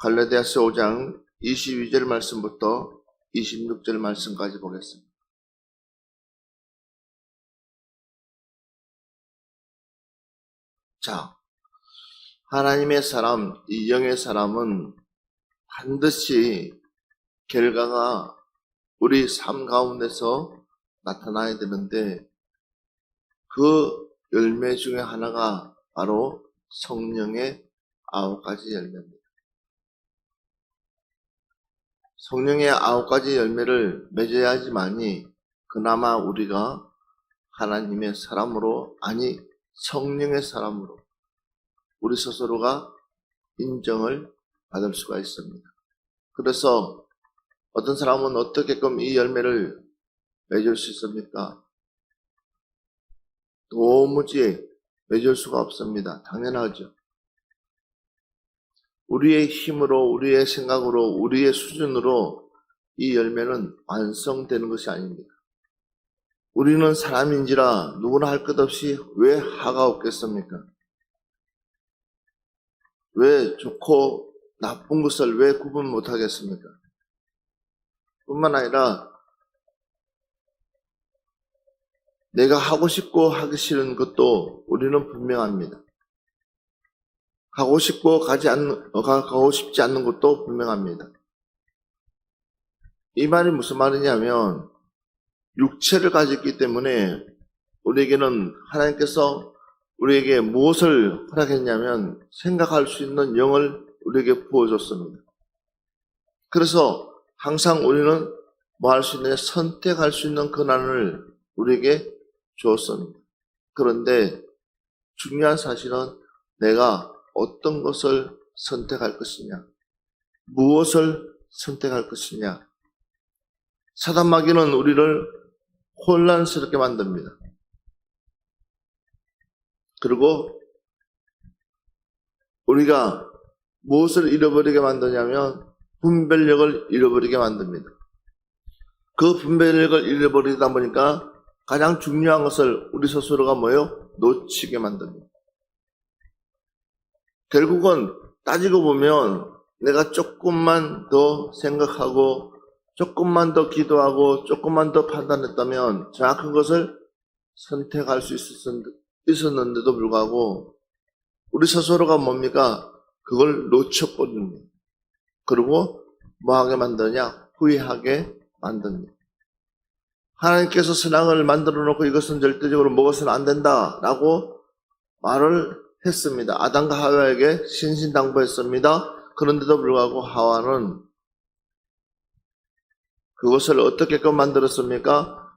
갈라디아서 5장 22절 말씀부터 26절 말씀까지 보겠습니다. 자, 하나님의 사람, 이 영의 사람은 반드시 결과가 우리 삶 가운데서 나타나야 되는데 그 열매 중에 하나가 바로 성령의 9가지 열매입니다. 성령의 9가지 열매를 맺어야지만이 그나마 우리가 하나님의 사람으로, 아니 성령의 사람으로 우리 스스로가 인정을 받을 수가 있습니다. 그래서 어떤 사람은 어떻게끔 이 열매를 맺을 수 있습니까? 도무지 맺을 수가 없습니다. 당연하죠. 우리의 힘으로, 우리의 생각으로, 우리의 수준으로 이 열매는 완성되는 것이 아닙니다. 우리는 사람인지라 누구나 할 것 없이 왜 화가 없겠습니까? 왜 좋고 나쁜 것을 왜 구분 못하겠습니까? 뿐만 아니라 내가 하고 싶고 하기 싫은 것도 우리는 분명합니다. 가고 싶지 않는 것도 분명합니다. 이 말이 무슨 말이냐면 육체를 가졌기 때문에 우리에게는 하나님께서 우리에게 무엇을 허락했냐면 생각할 수 있는 영을 우리에게 부어줬습니다. 그래서 항상 우리는 뭐 할 수 있느냐, 선택할 수 있는 권한을 우리에게 주었습니다. 그런데 중요한 사실은 내가 어떤 것을 선택할 것이냐, 무엇을 선택할 것이냐. 사단 마귀는 우리를 혼란스럽게 만듭니다. 그리고 우리가 무엇을 잃어버리게 만드냐면 분별력을 잃어버리게 만듭니다. 그 분별력을 잃어버리다 보니까 가장 중요한 것을 우리 스스로가 놓치게 만듭니다. 결국은 따지고 보면 내가 조금만 더 생각하고 조금만 더 기도하고 조금만 더 판단했다면 정확한 것을 선택할 수 있었는데도 불구하고 우리 스스로가 뭡니까? 그걸 놓쳐버립니다. 그리고 뭐하게 만드냐? 후회하게 만듭니다. 하나님께서 선악을 만들어 놓고 이것은 절대적으로 먹어서는 안 된다라고 말을 했습니다. 아담과 하와에게 신신당부했습니다. 그런데도 불구하고 하와는 그것을 어떻게끔 만들었습니까?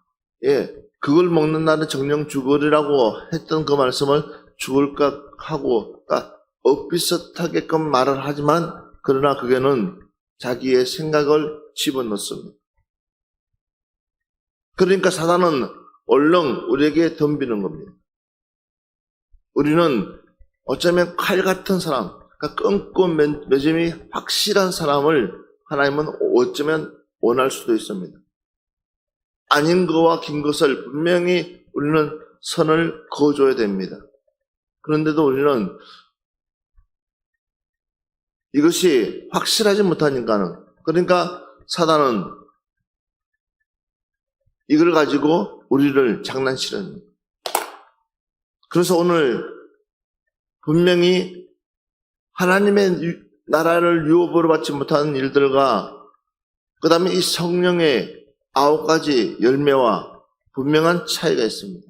그걸 먹는 날은 정령 죽으리라고 했던 그 말씀을 죽을까 하고 엇비슷하게끔 말을 하지만 그러나 그게는 자기의 생각을 집어넣습니다. 그러니까 사단은 얼른 우리에게 덤비는 겁니다. 우리는 어쩌면 칼 같은 사람, 끈끈 매점이 확실한 사람을 하나님은 어쩌면 원할 수도 있습니다. 아닌 거와 긴 것을 분명히 우리는 선을 그어줘야 됩니다. 그런데도 우리는 이것이 확실하지 못하니까는, 그러니까 사단은 이걸 가지고 우리를 장난치는. 그래서 오늘 분명히 하나님의 나라를 유업으로 받지 못하는 일들과 그 다음에 이 성령의 9가지 열매와 분명한 차이가 있습니다.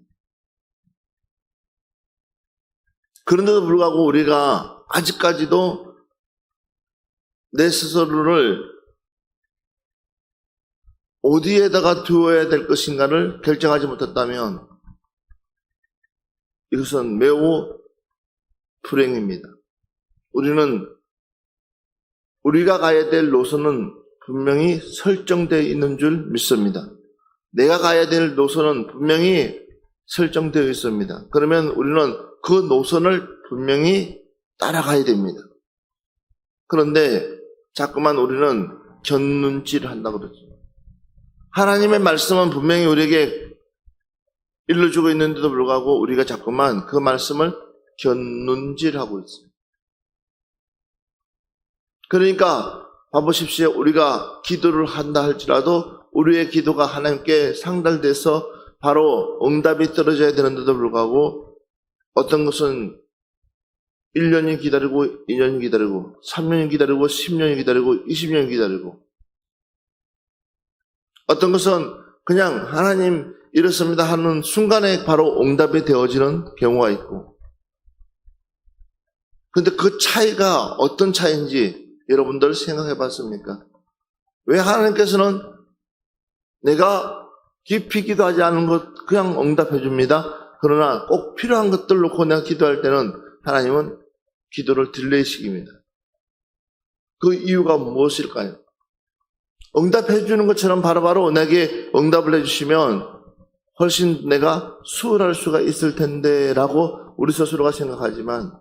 그런데도 불구하고 우리가 아직까지도 내 스스로를 어디에다가 두어야 될 것인가를 결정하지 못했다면 이것은 매우 불행입니다. 우리가 가야 될 노선은 분명히 설정되어 있는 줄 믿습니다. 내가 가야 될 노선은 분명히 설정되어 있습니다. 그러면 우리는 그 노선을 분명히 따라가야 됩니다. 그런데 자꾸만 우리는 곁눈질을 한다고 그러죠. 하나님의 말씀은 분명히 우리에게 일러주고 있는데도 불구하고 우리가 자꾸만 그 말씀을 곁눈질하고 있습니다. 그러니까 봐보십시오. 우리가 기도를 한다 할지라도 우리의 기도가 하나님께 상달돼서 바로 응답이 떨어져야 되는데도 불구하고 어떤 것은 1년이 기다리고 2년이 기다리고 3년이 기다리고 10년이 기다리고 20년이 기다리고 어떤 것은 그냥 하나님 이렇습니다 하는 순간에 바로 응답이 되어지는 경우가 있고 근데 그 차이가 어떤 차이인지 여러분들 생각해 봤습니까? 왜 하나님께서는 내가 깊이 기도하지 않은 것 그냥 응답해 줍니다. 그러나 꼭 필요한 것들 놓고 내가 기도할 때는 하나님은 기도를 딜레이 시킵니다. 그 이유가 무엇일까요? 응답해 주는 것처럼 바로바로 내게 응답을 해 주시면 훨씬 내가 수월할 수가 있을 텐데 라고 우리 스스로가 생각하지만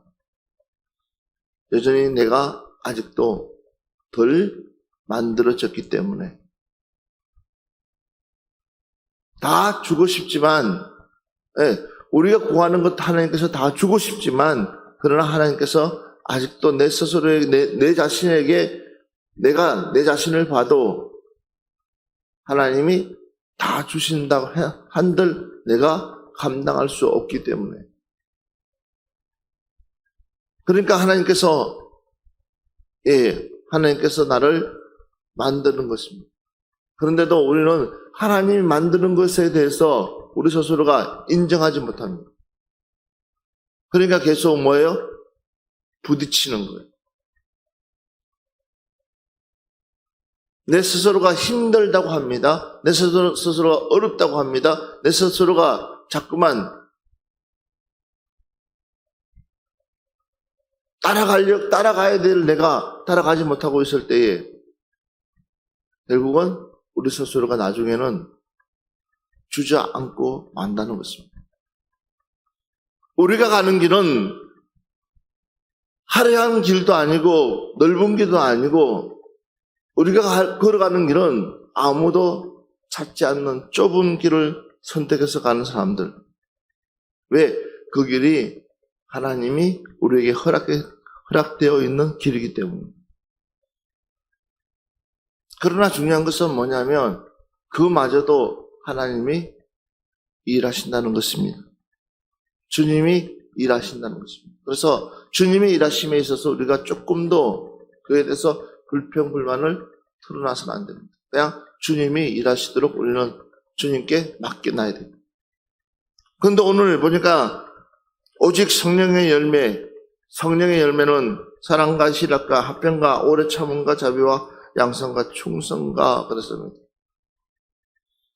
여전히 내가 아직도 덜 만들어졌기 때문에 다 주고 싶지만 우리가 구하는 것 하나님께서 다 주고 싶지만 그러나 하나님께서 아직도 내 스스로의 내 자신에게 내가 내 자신을 봐도 하나님이 다 주신다고 한들 내가 감당할 수 없기 때문에 그러니까 하나님께서 나를 만드는 것입니다. 그런데도 우리는 하나님이 만드는 것에 대해서 우리 스스로가 인정하지 못합니다. 그러니까 계속 뭐예요? 부딪히는 거예요. 내 스스로가 힘들다고 합니다. 내 스스로가 어렵다고 합니다. 내 스스로가 자꾸만 따라가야 될 내가 따라가지 못하고 있을 때에 결국은 우리 스스로가 나중에는 주저앉고 만다는 것입니다. 우리가 가는 길은 화려한 길도 아니고 넓은 길도 아니고 우리가 걸어가는 길은 아무도 찾지 않는 좁은 길을 선택해서 가는 사람들. 왜? 그 길이 하나님이 우리에게 허락되어 있는 길이기 때문입니다. 그러나 중요한 것은 뭐냐면 그마저도 하나님이 일하신다는 것입니다. 주님이 일하신다는 것입니다. 그래서 주님이 일하심에 있어서 우리가 조금 더 그에 대해서 불평불만을 털어놔서는 안 됩니다. 그냥 주님이 일하시도록 우리는 주님께 맡겨놔야 됩니다. 그런데 오늘 보니까 오직 성령의 열매는 사랑과 희락과 화평과 오래 참음과 자비와 양선과 충성과 그랬습니다.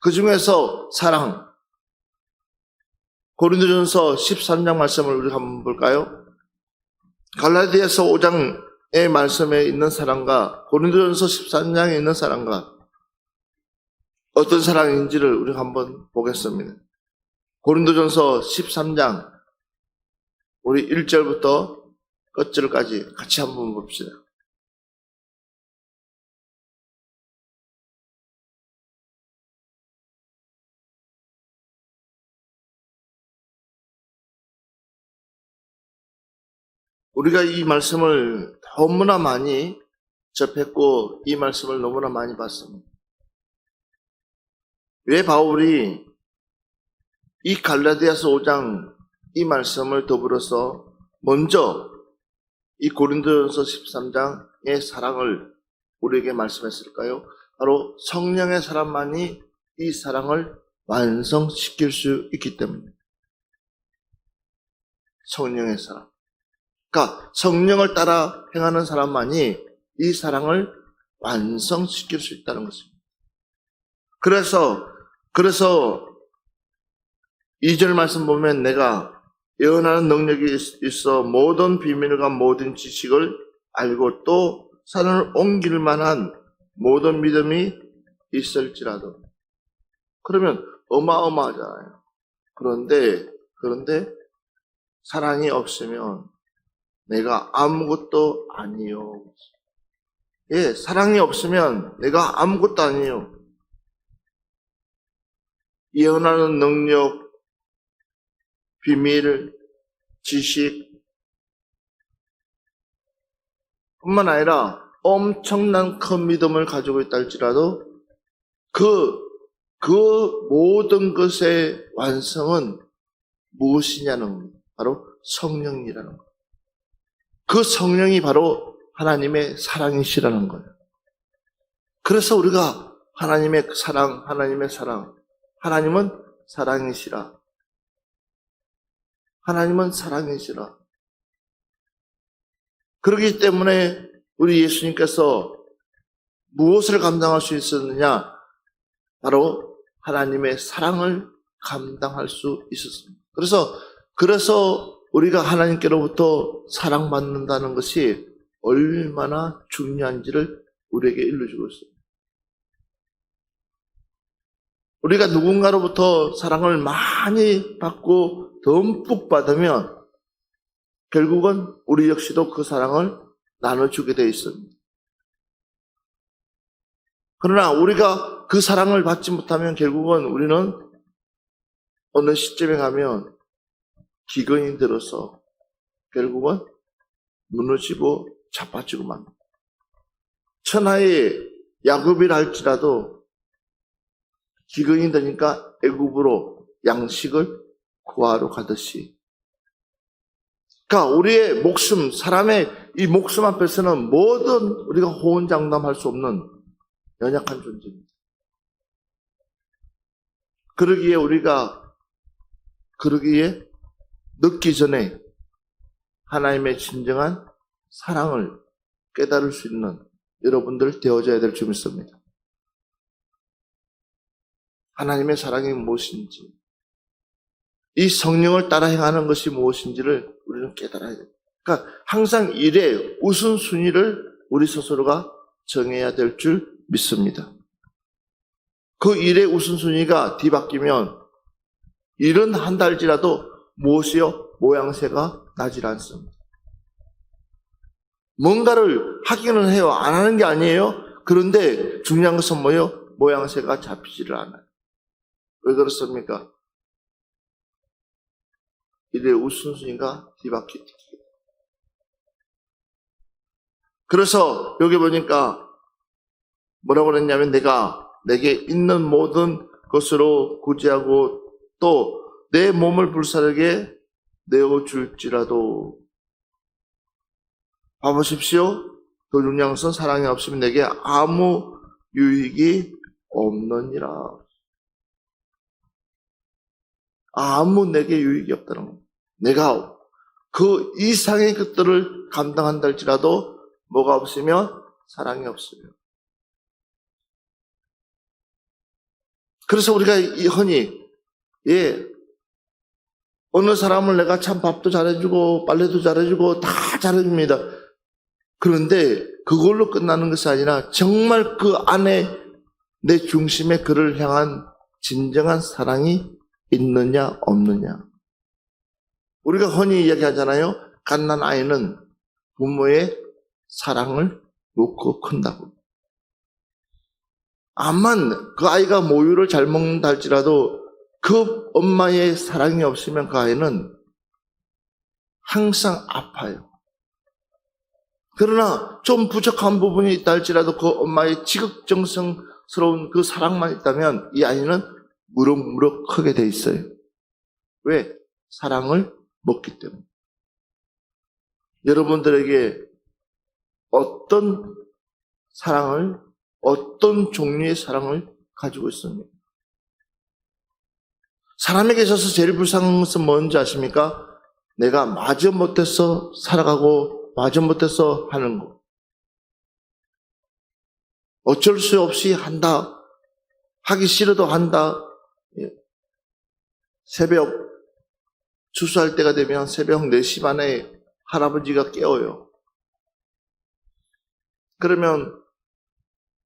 그 중에서 사랑, 고린도전서 13장 말씀을 우리 한번 볼까요? 갈라디아서 5장의 말씀에 있는 사랑과 고린도전서 13장에 있는 사랑과 어떤 사랑인지를 우리 한번 보겠습니다. 고린도전서 13장 우리 1절부터 끝절까지 같이 한번 봅시다. 우리가 이 말씀을 너무나 많이 접했고 이 말씀을 너무나 많이 봤습니다. 왜 바울이 이 갈라디아서 5장 이 말씀을 더불어서 먼저 이 고린도전서 13장의 사랑을 우리에게 말씀했을까요? 바로 성령의 사람만이 이 사랑을 완성시킬 수 있기 때문입니다. 성령의 사랑. 그러니까 성령을 따라 행하는 사람만이 이 사랑을 완성시킬 수 있다는 것입니다. 그래서 2절 말씀 보면 내가 예언하는 능력이 있어 모든 비밀과 모든 지식을 알고 또 산을 옮길 만한 모든 믿음이 있을지라도 그러면 어마어마하잖아요. 그런데 사랑이 없으면 내가 아무것도 아니요. 사랑이 없으면 내가 아무것도 아니요. 예언하는 능력, 비밀, 지식 뿐만 아니라 엄청난 큰 믿음을 가지고 있다 할지라도 그 모든 것의 완성은 무엇이냐는 겁니다. 바로 성령이라는 거예요. 그 성령이 바로 하나님의 사랑이시라는 거예요. 그래서 우리가 하나님의 사랑, 하나님은 사랑이시라. 하나님은 사랑이시라. 그렇기 때문에 우리 예수님께서 무엇을 감당할 수 있었느냐? 바로 하나님의 사랑을 감당할 수 있었습니다. 그래서 우리가 하나님께로부터 사랑받는다는 것이 얼마나 중요한지를 우리에게 일러주고 있습니다. 우리가 누군가로부터 사랑을 많이 받고 듬뿍 받으면 결국은 우리 역시도 그 사랑을 나눠주게 되어 있습니다. 그러나 우리가 그 사랑을 받지 못하면 결국은 우리는 어느 시점에 가면 기근이 들어서 결국은 무너지고 자빠지고 맙니다. 천하의 야곱이라 할지라도 기근이 되니까 애굽으로 양식을 구하러 가듯이, 그러니까 우리의 목숨, 사람의 이 목숨 앞에서는 뭐든 우리가 호언장담할 수 없는 연약한 존재입니다. 그러기에 늦기 전에 하나님의 진정한 사랑을 깨달을 수 있는 여러분들 되어져야 될 줄 믿습니다. 하나님의 사랑이 무엇인지, 이 성령을 따라 행하는 것이 무엇인지를 우리는 깨달아야 됩니다. 그러니까 항상 일의 우선순위를 우리 스스로가 정해야 될 줄 믿습니다. 그 일의 우선순위가 뒤바뀌면 일은 한다 할지라도 무엇이요? 모양새가 나질 않습니다. 뭔가를 하기는 해요. 안 하는 게 아니에요. 그런데 중요한 것은 뭐예요? 모양새가 잡히지를 않아요. 왜 그렇습니까? 일의 우선순위가 뒤바뀌기. 그래서 여기 보니까 뭐라고 그랬냐면, 내게 있는 모든 것으로 구제하고 또 내 몸을 불사르게 내어줄지라도, 봐보십시오. 더 중요한 것은 사랑이 없으면 내게 아무 유익이 없느니라. 아무 내게 유익이 없다는 겁니다. 내가 그 이상의 것들을 감당한다 할지라도 뭐가 없으면 사랑이 없으면. 그래서 우리가 흔히 어느 사람을 내가 참 밥도 잘해주고 빨래도 잘해주고 다 잘해줍니다. 그런데 그걸로 끝나는 것이 아니라 정말 그 안에 내 중심에 그를 향한 진정한 사랑이 있느냐 없느냐. 우리가 흔히 이야기하잖아요. 갓난 아이는 부모의 사랑을 놓고 큰다고. 암만 그 아이가 모유를 잘 먹는다 할지라도 그 엄마의 사랑이 없으면 그 아이는 항상 아파요. 그러나 좀 부족한 부분이 있다 할지라도 그 엄마의 지극정성스러운 그 사랑만 있다면 이 아이는 무럭무럭 크게 돼 있어요. 왜? 사랑을 먹기 때문에. 여러분들에게 어떤 종류의 사랑을 가지고 있습니까? 사람에게 있어서 제일 불쌍한 것은 뭔지 아십니까? 내가 마저 못해서 살아가고 마저 못해서 하는 거. 어쩔 수 없이 한다. 하기 싫어도 한다. 새벽 추수할 때가 되면 새벽 4시 반에 할아버지가 깨워요. 그러면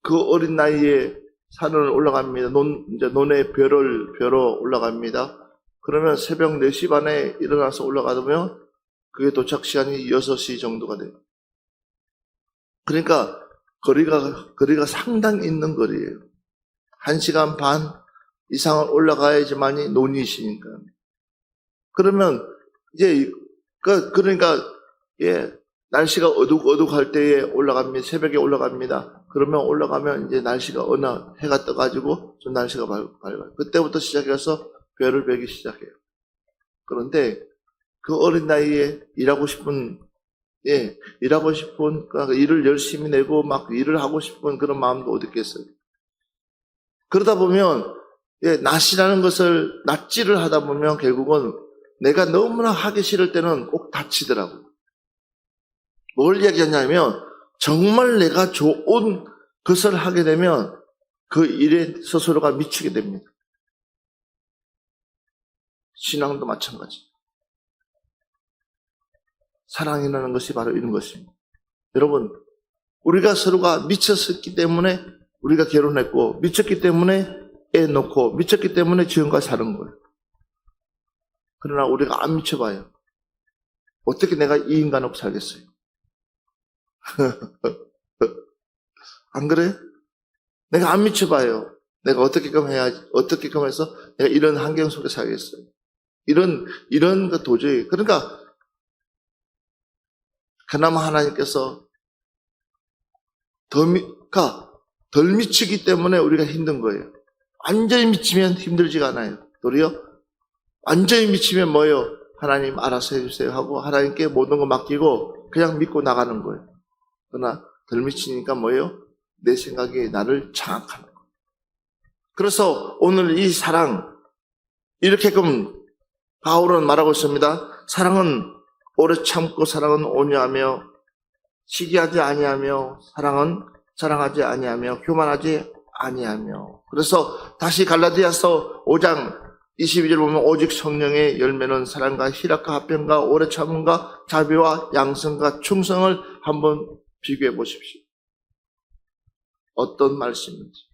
그 어린 나이에 산을 올라갑니다. 이제 논에 벼러 올라갑니다. 그러면 새벽 4시 반에 일어나서 올라가면 그게 도착 시간이 6시 정도가 돼요. 그러니까 거리가 상당히 있는 거리예요. 1시간 반 이상을 올라가야지만이 논이시니까. 그러면 이제 그러니까 날씨가 어둑어둑할 때에 올라갑니다. 새벽에 올라갑니다. 그러면 올라가면 이제 날씨가 어느 해가 떠가지고 좀 날씨가 밝아요. 그때부터 시작해서 별을 보기 시작해요. 그런데 그 어린 나이에 일하고 싶은 그러니까 일을 열심히 내고 막 일을 하고 싶은 그런 마음도 어디 있겠어요. 그러다 보면 낫이라는 것을 낫지를 하다 보면 결국은 내가 너무나 하기 싫을 때는 꼭 다치더라고요. 뭘 이야기하냐면 정말 내가 좋은 것을 하게 되면 그 일에 스스로가 미치게 됩니다. 신앙도 마찬가지. 사랑이라는 것이 바로 이런 것입니다. 여러분, 우리가 서로가 미쳤었기 때문에 우리가 결혼했고, 미쳤기 때문에 애 놓고, 미쳤기 때문에 지금과 사는 거예요. 그러나 우리가 안 미쳐봐요. 어떻게 내가 이 인간하고 살겠어요? 안 그래? 내가 안 미쳐봐요. 내가 어떻게끔 해야지, 어떻게끔 해서 내가 이런 환경 속에 살겠어요. 이런 거 도저히. 그러니까, 그나마 하나님께서 덜 미치기 때문에 우리가 힘든 거예요. 완전히 미치면 힘들지가 않아요. 도리어, 완전히 미치면 뭐예요? 하나님 알아서 해주세요 하고 하나님께 모든 거 맡기고 그냥 믿고 나가는 거예요. 그러나 덜 미치니까 뭐예요? 내 생각이 나를 장악하는 거예요. 그래서 오늘 이 사랑, 이렇게끔 바울은 말하고 있습니다. 사랑은 오래 참고, 사랑은 온유하며, 시기하지 아니하며, 사랑은 사랑하지 아니하며, 교만하지 아니하며. 그래서 다시 갈라디아서 5장 22절 보면 오직 성령의 열매는 사랑과 희락과 화평과 오래 참음과 자비와 양성과 충성을 한번 비교해 보십시오. 어떤 말씀인지.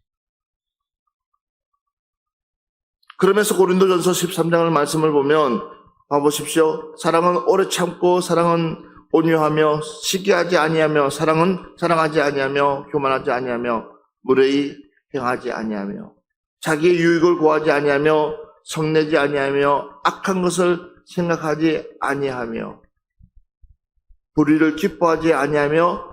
그러면서 고린도전서 13장을 말씀을 보면 봐보십시오. 사랑은 오래 참고, 사랑은 온유하며, 시기하지 아니하며, 사랑은 사랑하지 아니하며, 교만하지 아니하며, 무례히 행하지 아니하며, 자기의 유익을 구하지 아니하며, 성내지 아니하며, 악한 것을 생각하지 아니하며, 불의를 기뻐하지 아니하며,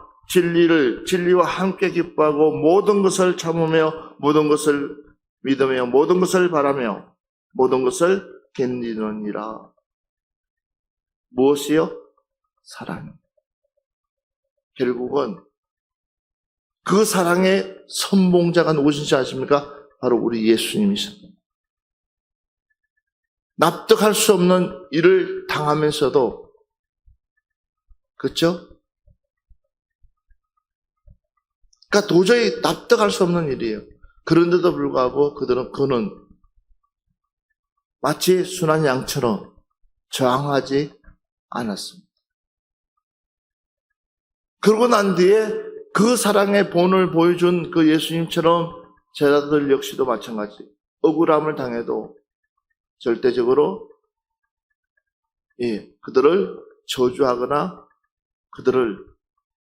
진리와 함께 기뻐하고, 모든 것을 참으며, 모든 것을 믿으며, 모든 것을 바라며, 모든 것을 견디느니라. 무엇이요? 사랑. 결국은 그 사랑의 선봉자가 누구신지 아십니까? 바로 우리 예수님이십니다. 납득할 수 없는 일을 당하면서도, 그렇죠? 그러니까 도저히 납득할 수 없는 일이에요. 그런데도 불구하고 그는 마치 순한 양처럼 저항하지 않았습니다. 그러고 난 뒤에 그 사랑의 본을 보여준 그 예수님처럼 제자들 역시도 마찬가지. 억울함을 당해도 절대적으로 그들을 저주하거나 그들을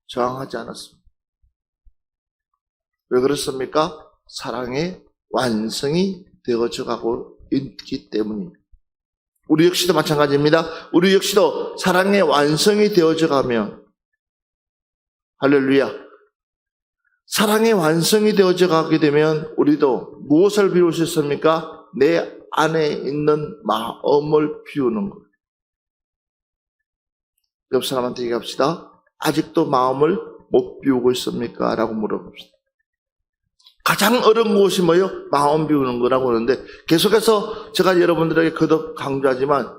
저항하지 않았습니다. 왜 그렇습니까? 사랑의 완성이 되어져 가고 있기 때문입니다. 우리 역시도 마찬가지입니다. 우리 역시도 사랑의 완성이 되어져 가면, 할렐루야, 사랑의 완성이 되어져 가게 되면 우리도 무엇을 비울 수 있습니까? 내 안에 있는 마음을 비우는 거예요. 옆 사람한테 얘기합시다. 아직도 마음을 못 비우고 있습니까? 라고 물어봅시다. 가장 어려운 것이 뭐예요? 마음 비우는 거라고 하는데, 계속해서 제가 여러분들에게 거듭 강조하지만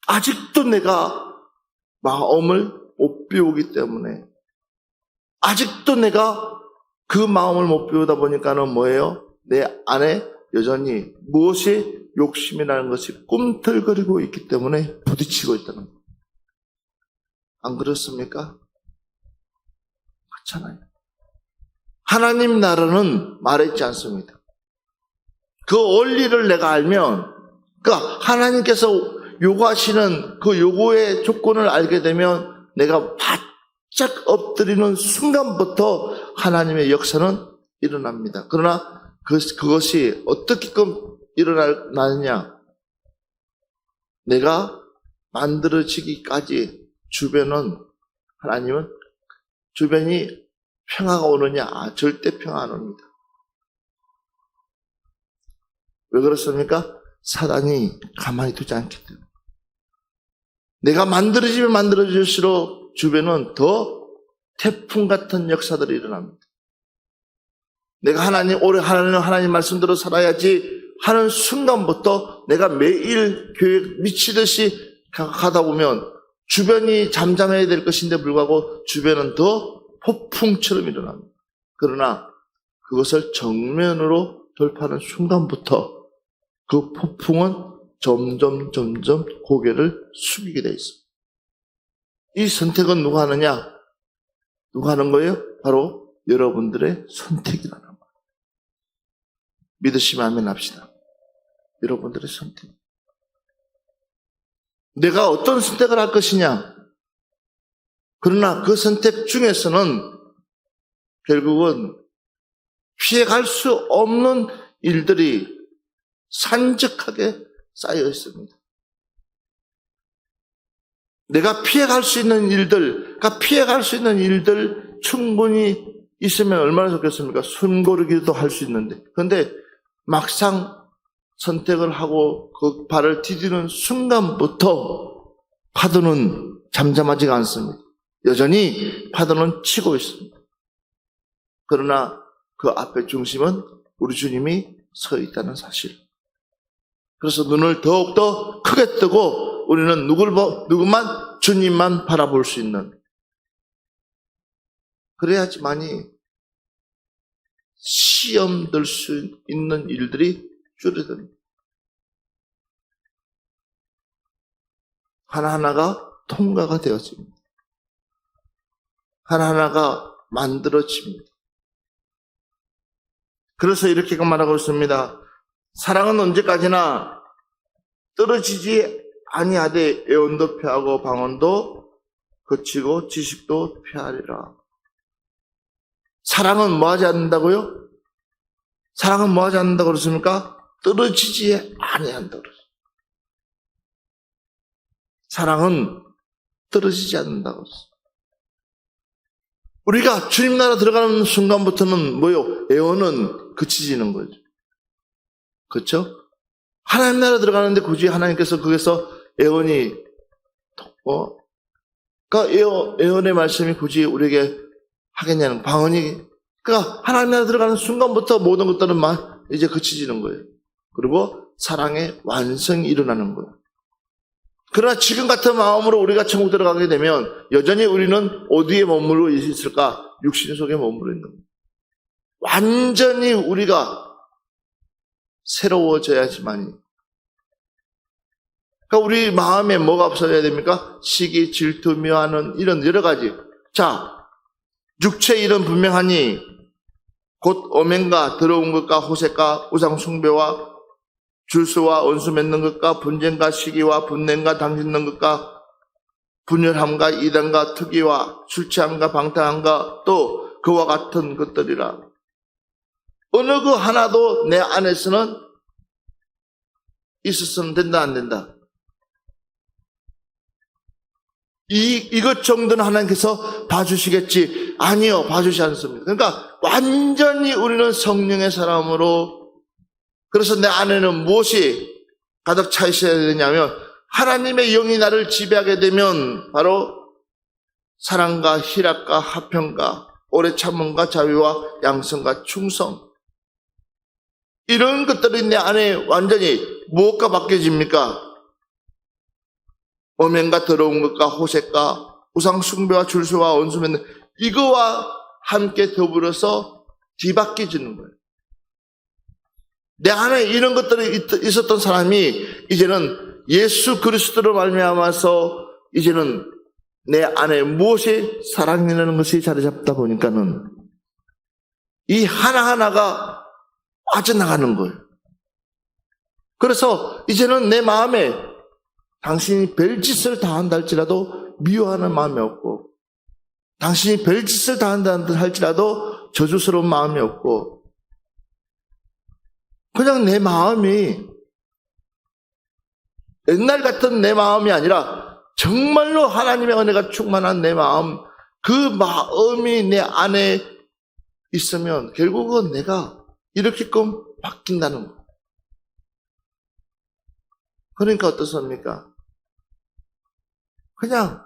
아직도 내가 마음을 못 비우기 때문에, 아직도 내가 그 마음을 못 비우다 보니까는 뭐예요? 내 안에 여전히 무엇이 욕심이라는 것이 꿈틀거리고 있기 때문에 부딪히고 있다는 거예요. 안 그렇습니까? 그렇잖아요. 하나님 나라는 말했지 않습니다. 그 원리를 내가 알면, 그러니까 하나님께서 요구하시는 그 요구의 조건을 알게 되면 내가 바짝 엎드리는 순간부터 하나님의 역사는 일어납니다. 그러나 그것이 어떻게끔 일어나느냐? 내가 만들어지기까지 하나님은 주변이 평화가 오느냐? 절대 평화 안 옵니다. 왜 그렇습니까? 사단이 가만히 두지 않기 때문에. 내가 만들어지면 만들어질수록 주변은 더 태풍 같은 역사들이 일어납니다. 내가 하나님 말씀대로 살아야지 하는 순간부터 내가 매일 교회 미치듯이 가다 보면 주변이 잠잠해야 될 것인데 불구하고 주변은 더 폭풍처럼 일어납니다. 그러나 그것을 정면으로 돌파하는 순간부터 그 폭풍은 점점 고개를 숙이게 돼 있습니다. 이 선택은 누가 하느냐? 누가 하는 거예요? 바로 여러분들의 선택이라는 거예요. 믿으시면 아멘 합시다. 여러분들의 선택. 내가 어떤 선택을 할 것이냐? 그러나 그 선택 중에서는 결국은 피해갈 수 없는 일들이 산적하게 쌓여 있습니다. 내가 피해갈 수 있는 일들, 충분히 있으면 얼마나 좋겠습니까? 숨고르기도 할 수 있는데. 그런데 막상 선택을 하고 그 발을 디디는 순간부터 파도는 잠잠하지가 않습니다. 여전히 파도는 치고 있습니다. 그러나 그 앞에 중심은 우리 주님이 서 있다는 사실. 그래서 눈을 더욱더 크게 뜨고 우리는 누구만? 주님만 바라볼 수 있는. 그래야지만이 시험 들 수 있는 일들이 줄어듭니다. 하나하나가 통과가 되어집니다. 하나하나가 만들어집니다. 그래서 이렇게 말하고 있습니다. 사랑은 언제까지나 떨어지지 아니하되 애원도 피하고 방언도 거치고 지식도 피하리라. 사랑은 뭐 하지 않는다고요? 사랑은 뭐 하지 않는다고 그랬습니까? 떨어지지 아니한다고 그랬어요. 사랑은 떨어지지 않는다고 그랬어요. 우리가 주님 나라 들어가는 순간부터는 뭐요? 애원은 그치지는 거죠. 그렇죠? 하나님 나라 들어가는데 굳이 하나님께서 거기서 애원이 그러니까 애원의 말씀이 굳이 우리에게 하겠냐는 방언이 그러니까 하나님 나라 들어가는 순간부터 모든 것들은 이제 그치지는 거예요. 그리고 사랑의 완성이 일어나는 거예요. 그러나 지금 같은 마음으로 우리가 천국 들어가게 되면 여전히 우리는 어디에 머물러 있을까? 육신 속에 머물러 있는 거예요. 완전히 우리가 새로워져야지만이. 그러니까 우리 마음에 뭐가 없어져야 됩니까? 시기, 질투, 미워하는 이런 여러 가지. 자, 육체 일은 분명하니 곧 오맹과 더러운 것과 호색과 우상 숭배와 줄수와 원수 맺는 것과 분쟁과 시기와 분냄과 당짓는 것과 분열함과 이단과 특기와 술 취함과 방탕함과 또 그와 같은 것들이라. 어느 그 하나도 내 안에서는 있었으면 된다 안 된다. 이것 정도는 하나님께서 봐주시겠지. 아니요, 봐주지 않습니다. 그러니까 완전히 우리는 성령의 사람으로, 그래서 내 안에는 무엇이 가득 차 있어야 되냐면 하나님의 영이 나를 지배하게 되면 바로 사랑과 희락과 화평과 오래 참음과 자비와 양성과 충성, 이런 것들이 내 안에 완전히 무엇과 바뀌어집니까? 오맹과 더러운 것과 호색과 우상 숭배와 줄수와 원수 맺는 이거와 함께 더불어서 뒤바뀌어지는 거예요. 내 안에 이런 것들이 있었던 사람이 이제는 예수 그리스도로 말미암아서 이제는 내 안에 무엇이 사랑이라는 것이 자리 잡다 보니까는 이 하나하나가 빠져나가는 거예요. 그래서 이제는 내 마음에 당신이 별짓을 다 한다 할지라도 미워하는 마음이 없고, 당신이 별짓을 다 한다 할지라도 저주스러운 마음이 없고, 그냥 내 마음이 옛날 같은 내 마음이 아니라 정말로 하나님의 은혜가 충만한 내 마음, 그 마음이 내 안에 있으면 결국은 내가 이렇게끔 바뀐다는 거. 그러니까 어떻습니까? 그냥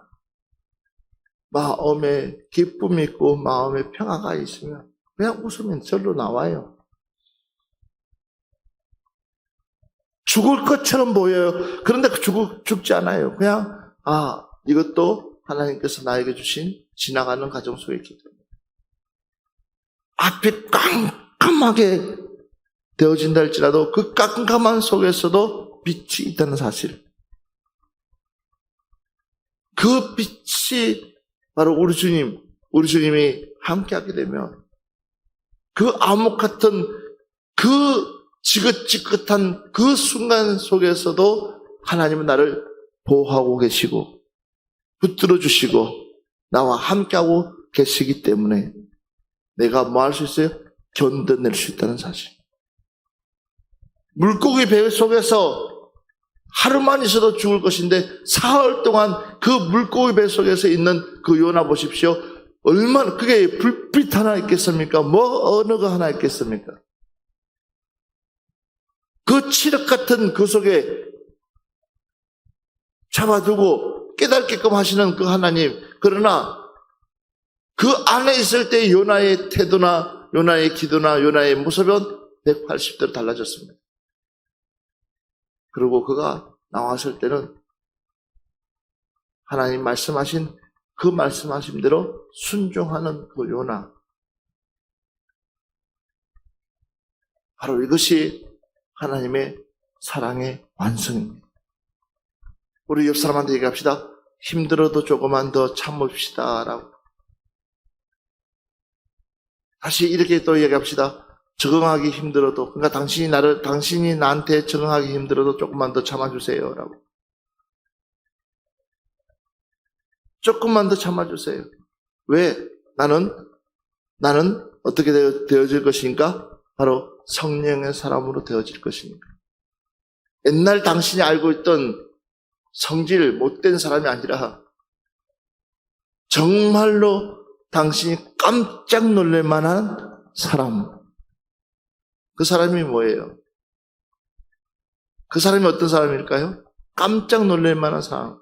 마음에 기쁨이 있고 마음에 평화가 있으면 그냥 웃으면 절로 나와요. 죽을 것처럼 보여요. 그런데 죽지 않아요. 그냥 이것도 하나님께서 나에게 주신 지나가는 과정 속에 있기 때문에 앞이 깜깜하게 되어진다 할지라도 그 깜깜한 속에서도 빛이 있다는 사실, 그 빛이 바로 우리 주님이 함께하게 되면 그 암흑 같은 그 지긋지긋한 그 순간 속에서도 하나님은 나를 보호하고 계시고 붙들어 주시고 나와 함께하고 계시기 때문에 내가 뭐 할 수 있어요? 견뎌낼 수 있다는 사실. 물고기 배 속에서 하루만 있어도 죽을 것인데 사흘 동안 그 물고기 배 속에서 있는 그 요나 보십시오. 얼마나 그게 불빛 하나 있겠습니까? 뭐 어느 거 하나 있겠습니까? 그 칠흑 같은 그 속에 잡아두고 깨닫게끔 하시는 그 하나님, 그러나 그 안에 있을 때 요나의 태도나 요나의 기도나 요나의 모습은 180도로 달라졌습니다. 그리고 그가 나왔을 때는 하나님 말씀하신 그 말씀하신 대로 순종하는 그 요나, 바로 이것이 하나님의 사랑의 완성입니다. 우리 옆 사람한테 얘기합시다. 힘들어도 조금만 더 참읍시다 라고. 다시 이렇게 또 얘기합시다. 적응하기 힘들어도, 그러니까 당신이 나한테 적응하기 힘들어도 조금만 더 참아주세요 라고. 조금만 더 참아주세요. 왜? 나는 어떻게 되어질 것인가? 바로 성령의 사람으로 되어질 것이니까. 옛날 당신이 알고 있던 성질 못된 사람이 아니라 정말로 당신이 깜짝 놀랄 만한 사람. 그 사람이 뭐예요? 그 사람이 어떤 사람일까요? 깜짝 놀랄 만한 사람.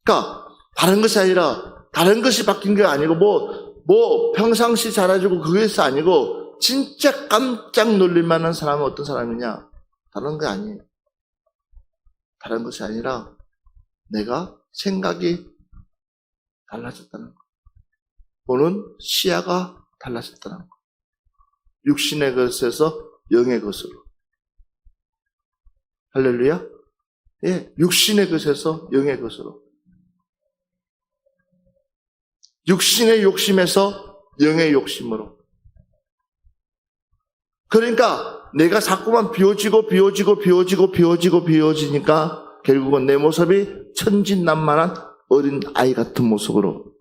그러니까 다른 것이 아니라 다른 것이 바뀐 게 아니고 뭐 평상시 잘해주고 그것이 아니고 진짜 깜짝 놀랄 만한 사람은 어떤 사람이냐? 다른 게 아니에요. 다른 것이 아니라 내가 생각이 달라졌다는 거. 보는 시야가 달라졌다는 거. 육신의 것에서 영의 것으로. 할렐루야? 예, 육신의 것에서 영의 것으로. 육신의 욕심에서 영의 욕심으로. 그러니까 내가 자꾸만 비워지니까 결국은 내 모습이 천진난만한 어린 아이 같은 모습으로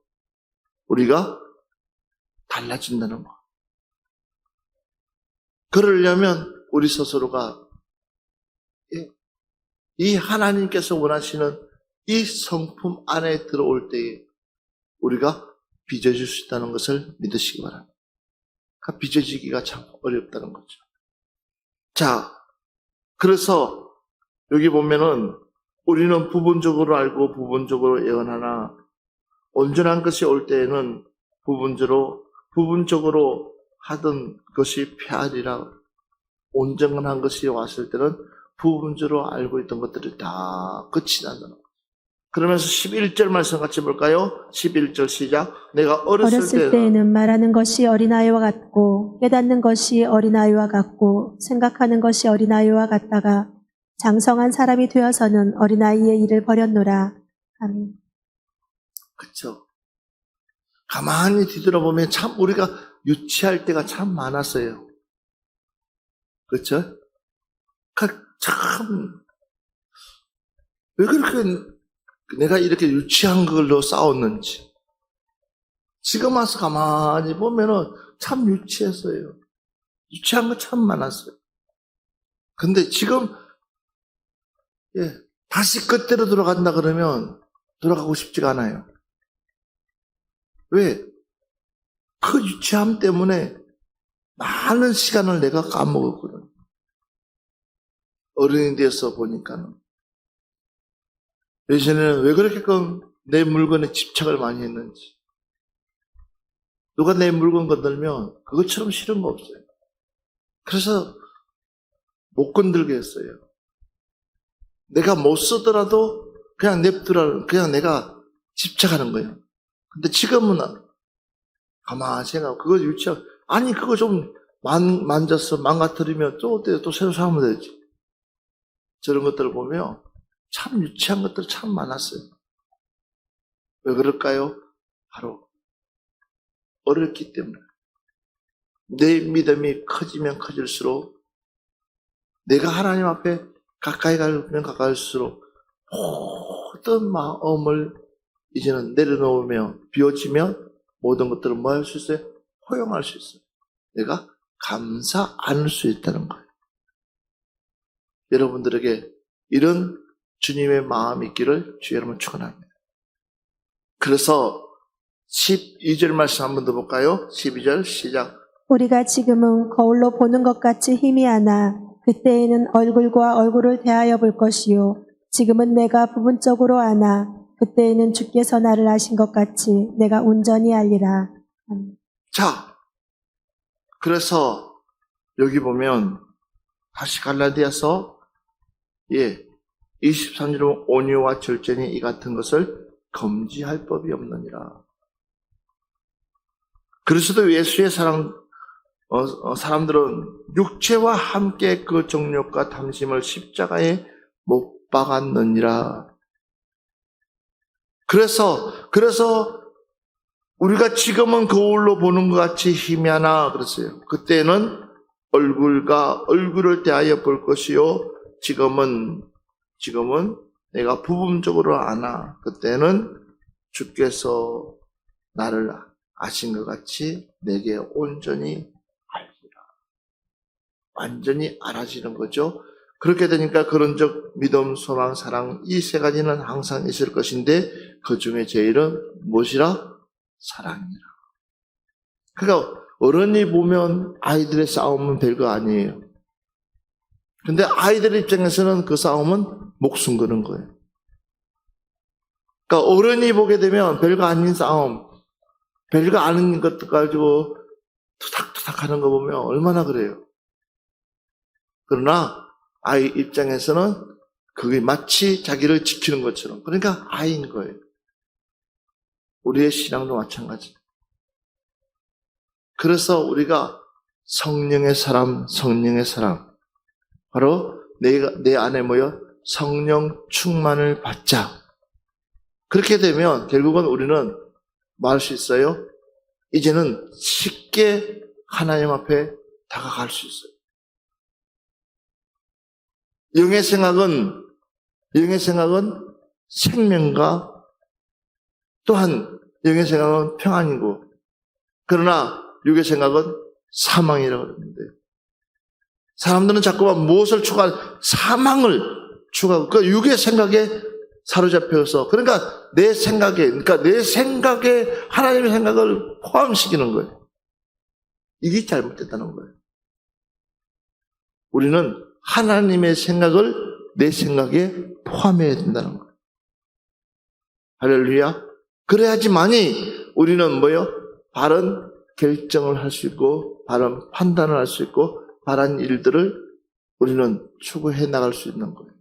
우리가 달라진다는 거. 그러려면 우리 스스로가 이 하나님께서 원하시는 이 성품 안에 들어올 때에 우리가 빚어질 수 있다는 것을 믿으시기 바랍니다. 빚어지기가 참 어렵다는 거죠. 자, 그래서 여기 보면은 우리는 부분적으로 알고 부분적으로 예언하나 온전한 것이 올 때에는 부분적으로 하던 것이 폐하리라. 온전한 것이 왔을 때는 부분적으로 알고 있던 것들이 다 끝이 난다는 거예요. 그러면서 11절 말씀 같이 볼까요? 11절 시작. 내가 어렸을 때에는 말하는 것이 어린아이와 같고 깨닫는 것이 어린아이와 같고 생각하는 것이 어린아이와 같다가 장성한 사람이 되어서는 어린아이의 일을 버렸노라. 아멘. 그렇죠. 가만히 뒤돌아보면 참 우리가 유치할 때가 참 많았어요. 그렇죠? 참 왜 그렇게 내가 이렇게 유치한 걸로 싸웠는지 지금 와서 가만히 보면은 참 유치했어요. 유치한 거 참 많았어요. 근데 지금 다시 그때로 돌아간다 그러면 돌아가고 싶지가 않아요. 왜? 그 유치함 때문에 많은 시간을 내가 까먹었거든. 어른이 되어서 보니까는. 예전에는 왜 그렇게끔 내 물건에 집착을 많이 했는지. 누가 내 물건 건들면 그것처럼 싫은 거 없어요. 그래서 못 건들게 했어요. 내가 못 쓰더라도 그냥 냅두라, 그냥 내가 집착하는 거예요. 근데 지금은 가만히 생각, 그거 유치하고, 아니, 그거 좀 만져서 망가뜨리면 또 새로 사면 되지. 저런 것들을 보면 참 유치한 것들 참 많았어요. 왜 그럴까요? 바로 어렸기 때문에. 내 믿음이 커지면 커질수록 내가 하나님 앞에 가까이 가면 가까이갈수록 모든 마음을 이제는 내려놓으며 비워지면 모든 것들을 뭐 할 수 있어요? 허용할 수 있어요. 내가 감사 안을 수 있다는 거예요. 여러분들에게 이런 주님의 마음이 있기를 주의 이름으로 축원합니다. 그래서 12절 말씀 한 번 더 볼까요? 12절 시작. 우리가 지금은 거울로 보는 것 같이 희미하나 그때에는 얼굴과 얼굴을 대하여 볼 것이요 지금은 내가 부분적으로 아나 그때에는 주께서 나를 아신 것 같이 내가 온전히 알리라. 자, 그래서 여기 보면 다시 갈라디아서 23절은 온유와 절제니 이 같은 것을 금지할 법이 없느니라. 그리스도 예수의 사람들은 육체와 함께 그 정욕과 탐심을 십자가에 못 박았느니라. 그래서 우리가 지금은 거울로 보는 것 같이 희미하나 그랬어요. 그때는 얼굴과 얼굴을 대하여 볼 것이요 지금은 내가 부분적으로 아나 그때는 주께서 나를 아신 것 같이 내게 온전히 알리라. 완전히 알아지는 거죠. 그렇게 되니까 그런즉 믿음, 소망, 사랑 이 세 가지는 항상 있을 것인데 그 중에 제일은 무엇이라? 사랑이라. 그러니까 어른이 보면 아이들의 싸움은 별거 아니에요. 근데 아이들 입장에서는 그 싸움은 목숨 거는 거예요. 그러니까 어른이 보게 되면 별거 아닌 싸움, 별거 아닌 것들 가지고 투닥투닥 하는 거 보면 얼마나 그래요. 그러나 아이 입장에서는 그게 마치 자기를 지키는 것처럼, 그러니까 아이인 거예요. 우리의 신앙도 마찬가지. 그래서 우리가 성령의 사람, 바로 내 안에 모여 성령 충만을 받자. 그렇게 되면 결국은 우리는 뭐 할 수 있어요? 이제는 쉽게 하나님 앞에 다가갈 수 있어요. 영의 생각은 생명과 또한 영의 생각은 평안이고, 그러나 육의 생각은 사망이라고 그러는데, 사람들은 자꾸만 무엇을 추구하는 사망을 추구하고, 그 육의 생각에 사로잡혀서, 그러니까 내 생각에 하나님의 생각을 포함시키는 거예요. 이게 잘못됐다는 거예요. 우리는 하나님의 생각을 내 생각에 포함해야 된다는 거예요. 할렐루야. 그래야지만이 우리는 바른 결정을 할 수 있고, 바른 판단을 할 수 있고, 바른 일들을 우리는 추구해 나갈 수 있는 거예요.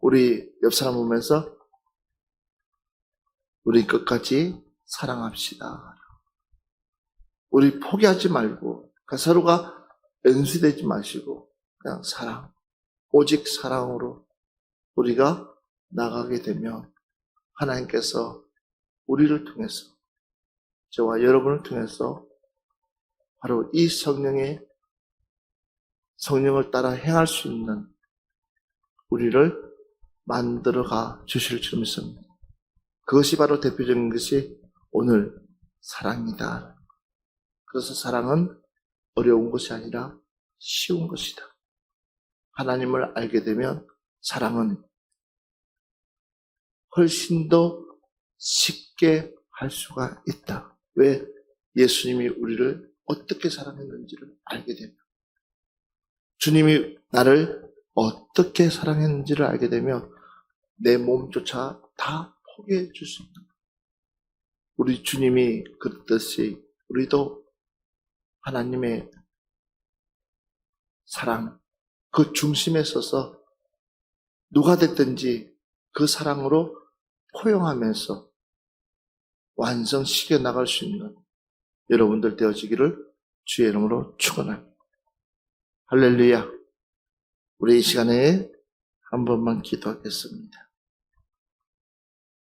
우리 옆 사람 보면서 우리 끝까지 사랑합시다. 우리 포기하지 말고, 서로가 연수되지 마시고 그냥 사랑, 오직 사랑으로 우리가 나가게 되면 하나님께서 우리를 통해서, 저와 여러분을 통해서 바로 이 성령을 따라 행할 수 있는 우리를 만들어가 주실 줄 믿습니다. 그것이 바로 대표적인 것이 오늘 사랑이다. 그래서 사랑은 어려운 것이 아니라 쉬운 것이다. 하나님을 알게 되면 사랑은 훨씬 더 쉽게 할 수가 있다. 왜? 예수님이 우리를 어떻게 사랑했는지를 알게 되면, 주님이 나를 어떻게 사랑했는지를 알게 되면 내 몸조차 다 포기해 줄 수 있는 거예요. 우리 주님이 그랬듯이 우리도 하나님의 사랑, 그 중심에 서서 누가 됐든지 그 사랑으로 포용하면서 완성시켜 나갈 수 있는 여러분들 되어지기를 주의 이름으로 축원합니다. 할렐루야. 우리 이 시간에 한 번만 기도하겠습니다.